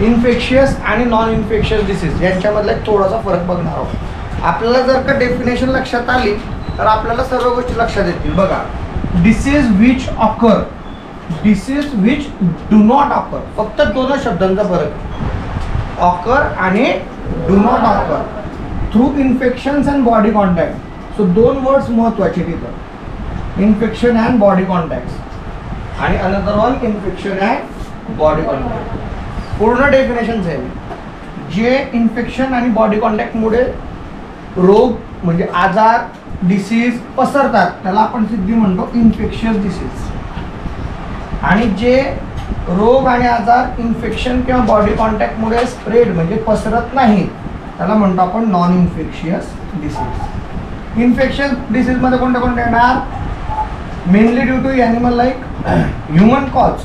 Infectious आणि non infectious disease यांच्यामधला एक थोडासा फरक बघणार आहोत. आपल्याला जर का डेफिनेशन लक्षात आली तर आपल्याला सर्व गोष्टी लक्षात येतील. बघा, disease which occur, disease which do not occur, फक्त दोन शब्दांचा फरक, ऑकर आणि do not occur through infections and body contact. So दोन वर्ड्स महत्वाचे तिथं, इन्फेक्शन अँड बॉडी कॉन्टॅक्ट आणि another one infection and body contact. पूर्ण डेफिनेशन आहे. जे इन्फेक्शन आणि बॉडी कॉन्टॅक्टमुळे रोग म्हणजे आजार, डिसीज पसरतात त्याला आपण सिद्धी म्हणतो इन्फेक्शियस डिसीज. आणि जे रोग आणि आजार इन्फेक्शन किंवा बॉडी कॉन्टॅक्टमुळे स्प्रेड म्हणजे पसरत नाही त्याला म्हणतो आपण नॉन इन्फेक्शियस डिसीज. इन्फेक्शियस डिसीजमध्ये कोणते कोणते येणार? Mainly due to animal like human cause.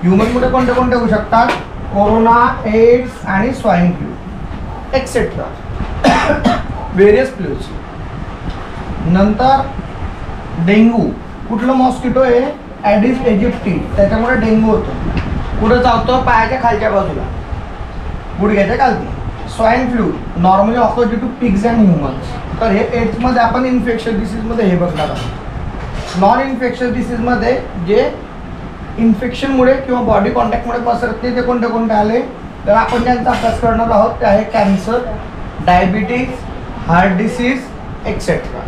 ह्युमनमुळे कोणते कोणते होऊ शकतात? कोरोना, एड्स आणि swine flu etcetera, various flus. नंतर डेंग्यू, कुठलं मॉस्किटो आहे? ॲडिस एजिप्टी, त्याच्यामुळे डेंग्यू होतो. कुठं चावतो? पायाच्या खालच्या बाजूला, गुडघ्याच्या खालती. Swine flu normally offer due to pigs and humans. तर हे एड्समध्ये आपण इन्फेक्शियस डिसीजमध्ये हे बघणार आहोत. नॉन इन्फेक्शियस डिसीजमध्ये जे इन्फेक्शनमुळे किंवा बॉडी कॉन्टॅक्टमुळे पसरत नाही ते कोणते कोणते आले तर आपण त्यांचा अभ्यास करणार आहोत. ते आहे cancer, diabetes, heart disease etcetera.